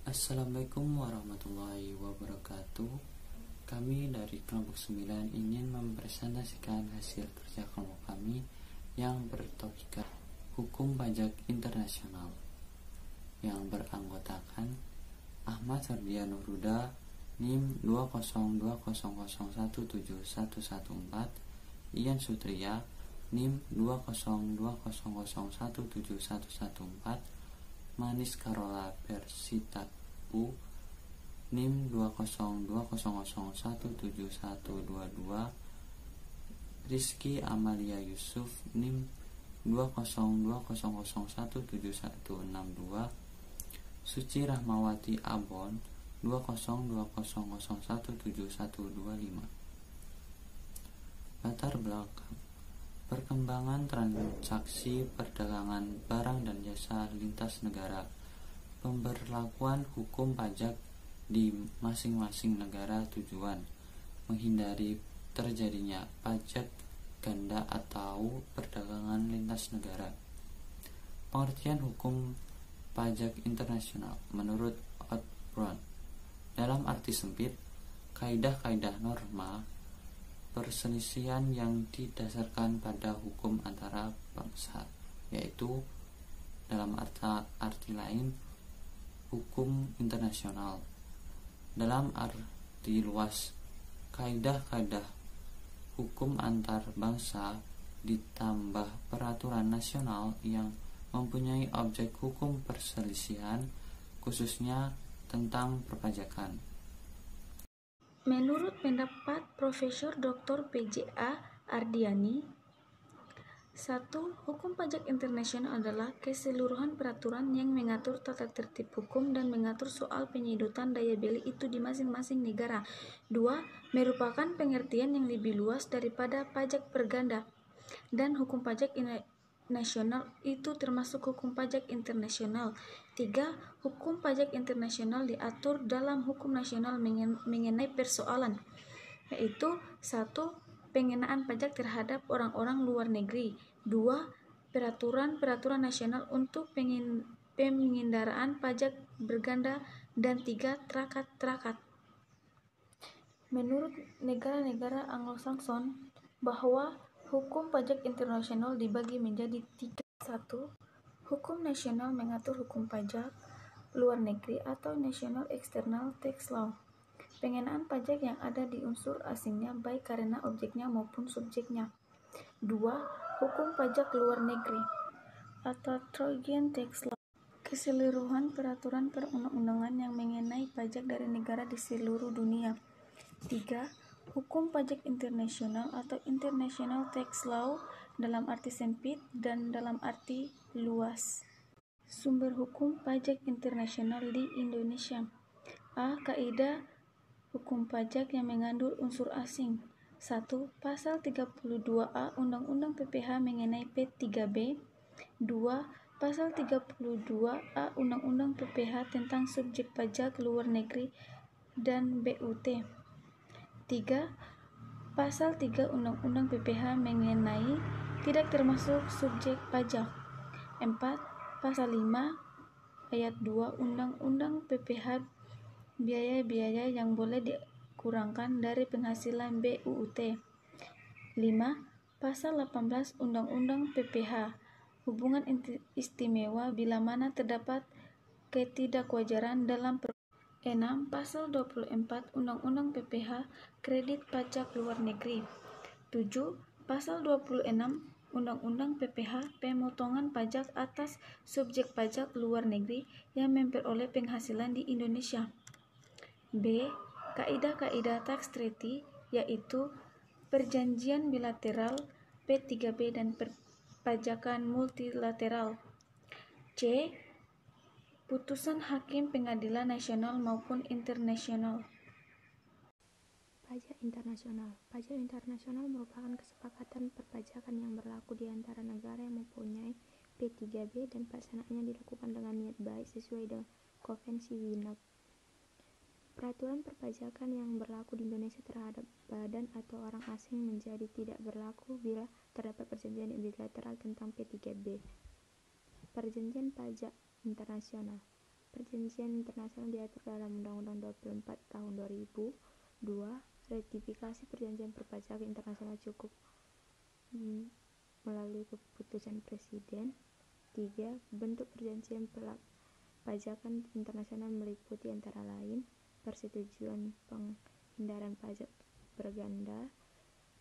Assalamualaikum warahmatullahi wabarakatuh. Kami dari kelompok 9 ingin mempresentasikan hasil kerja kelompok kami yang bertopik Hukum Pajak Internasional, yang beranggotakan Ahmad Sardiano Huda NIM 20200171114, Ian Sutria NIM 20200171114, Manis Karola Persitapu NIM 20200171122, Rizky Amalia Yusuf NIM 20200171162, Suci Rahmawati Abon 20200171125. Latar belakang perkembangan transaksi perdagangan barang dan jasa lintas negara, pemberlakuan hukum pajak di masing-masing negara tujuan menghindari terjadinya pajak ganda atau perdagangan lintas negara. Pengertian hukum pajak internasional menurut Osborne dalam arti sempit, kaidah-kaidah norma perselisihan yang didasarkan pada hukum antara bangsa, yaitu dalam arti lain hukum internasional. Dalam arti luas, kaidah-kaidah hukum antar bangsa ditambah peraturan nasional yang mempunyai objek hukum perselisihan, khususnya tentang perpajakan. Menurut pendapat Profesor Dr. P.J.A. Ardiani, 1. Hukum pajak internasional adalah keseluruhan peraturan yang mengatur tata tertib hukum dan mengatur soal penyedotan daya beli itu di masing-masing negara. 2. Merupakan pengertian yang lebih luas daripada pajak berganda, dan hukum pajak nasional itu termasuk hukum pajak internasional. 3. Hukum pajak internasional diatur dalam hukum nasional mengenai persoalan, yaitu 1. Pengenaan pajak terhadap orang-orang luar negeri. 2. Peraturan-peraturan nasional untuk pengendaraan pajak berganda. Dan 3. Trakat-trakat. Menurut negara-negara Anglo-Saxon, bahwa hukum pajak internasional dibagi menjadi 3. 1. Hukum nasional mengatur hukum pajak luar negeri atau National External Tax Law. Pengenaan pajak yang ada di unsur asingnya baik karena objeknya maupun subjeknya. 2. Hukum pajak luar negeri atau Trojan Tax Law. Keseluruhan peraturan perundang-undangan yang mengenai pajak dari negara di seluruh dunia. 3. Hukum pajak internasional atau International Tax Law dalam arti sempit dan dalam arti luas. Sumber hukum pajak internasional di Indonesia. A. Kaidah hukum pajak yang mengandung unsur asing. 1. Pasal 32A Undang-Undang PPH mengenai P3B. 2. Pasal 32A Undang-Undang PPH tentang subjek pajak luar negeri dan BUT. 3. Pasal 3 Undang-Undang PPH mengenai tidak termasuk subjek pajak. 4. Pasal 5 ayat 2 Undang-Undang PPH biaya-biaya yang boleh dikurangkan dari penghasilan BUT. 5. Pasal 18 Undang-Undang PPH hubungan istimewa bila mana terdapat ketidakwajaran dalam 6. Pasal 24 Undang-Undang PPH kredit pajak luar negeri. 7. Pasal 26 Undang-Undang PPH pemotongan pajak atas subjek pajak luar negeri yang memperoleh penghasilan di Indonesia. B. Kaidah-kaidah tax treaty, yaitu perjanjian bilateral, P3B dan perpajakan multilateral. C. Putusan hakim pengadilan nasional maupun internasional. Pajak internasional. Pajak internasional merupakan kesepakatan perpajakan yang berlaku di antara negara yang mempunyai P3B dan pelaksanaannya dilakukan dengan niat baik sesuai dengan Konvensi Wiener. Peraturan perpajakan yang berlaku di Indonesia terhadap badan atau orang asing menjadi tidak berlaku bila terdapat perjanjian bilateral tentang P3B. Perjanjian pajak internasional. perjanjian internasional diatur dalam Undang-Undang 24 Tahun 2000. 2. Ratifikasi perjanjian perpajakan internasional cukup melalui keputusan Presiden. 3. Bentuk perjanjian pajakan internasional meliputi antara lain persetujuan penghindaran pajak berganda.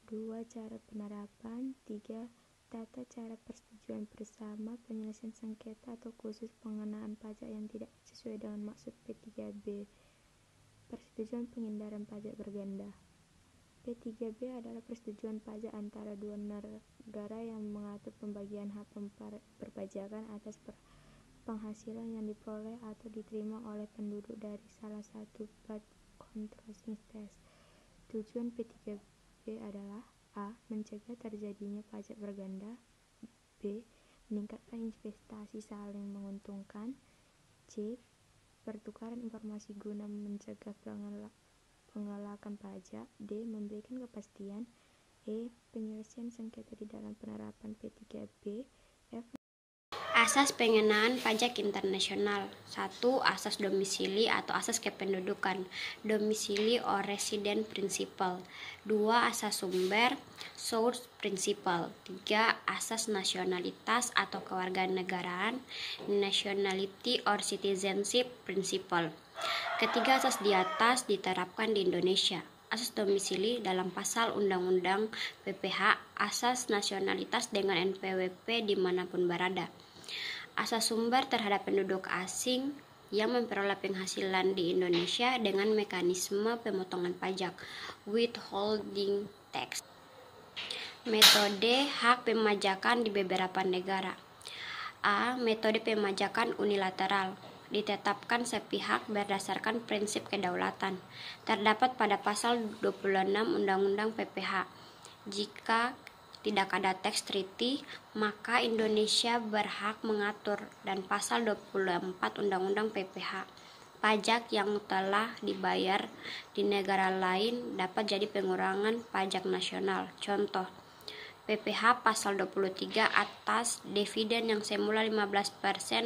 2. Cara penerapan. 3. Tata cara persetujuan bersama, penyelesaian sengketa atau khusus pengenaan pajak yang tidak sesuai dengan maksud P3B. Persetujuan penghindaran pajak berganda. P3B adalah persetujuan pajak antara dua negara yang mengatur pembagian hak perpajakan atas penghasilan yang diperoleh atau diterima oleh penduduk dari salah satu blood controlling states. Tujuan P3B adalah A. Mencegah terjadinya pajak berganda. B. Meningkatkan investasi saling menguntungkan. C. Pertukaran informasi guna mencegah penggelapan pajak. D. Memberikan kepastian. E. Penyelesaian sengketa di dalam penerapan P3B. F. Asas pengenaan pajak internasional. 1. Asas domisili atau asas kependudukan, domisili or resident principle. 2. Asas sumber, source principle. 3. Asas nasionalitas atau kewarganegaraan, nationality or citizenship principle. Ketiga asas di atas diterapkan di Indonesia. Asas domisili dalam pasal Undang-Undang PPH, asas nasionalitas dengan NPWP dimanapun berada. Asas sumber terhadap penduduk asing yang memperoleh penghasilan di Indonesia dengan mekanisme pemotongan pajak, withholding tax. Metode hak pemajakan di beberapa negara. A. Metode pemajakan unilateral, ditetapkan sepihak berdasarkan prinsip kedaulatan, terdapat pada pasal 26 Undang-Undang PPH. Jika tidak ada tax treaty, maka Indonesia berhak mengatur, dan pasal 24 Undang-Undang PPH. Pajak yang telah dibayar di negara lain dapat jadi pengurangan pajak nasional. Contoh, PPH pasal 23 atas dividen yang semula 15%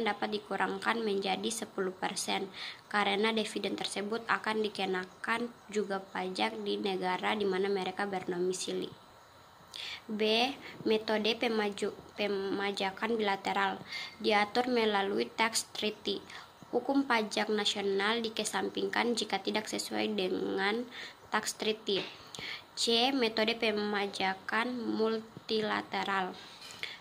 dapat dikurangkan menjadi 10% karena dividen tersebut akan dikenakan juga pajak di negara di mana mereka berdomisili. B. Metode pemajakan bilateral, diatur melalui tax treaty. Hukum pajak nasional dikesampingkan jika tidak sesuai dengan tax treaty. C. Metode pemajakan multilateral.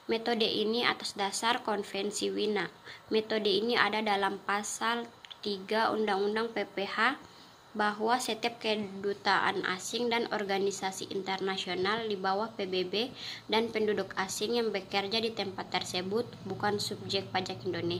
Metode ini atas dasar Konvensi Wina. Metode ini ada dalam pasal 3 Undang-Undang PPH bahwa setiap kedutaan asing dan organisasi internasional di bawah PBB dan penduduk asing yang bekerja di tempat tersebut bukan subjek pajak Indonesia.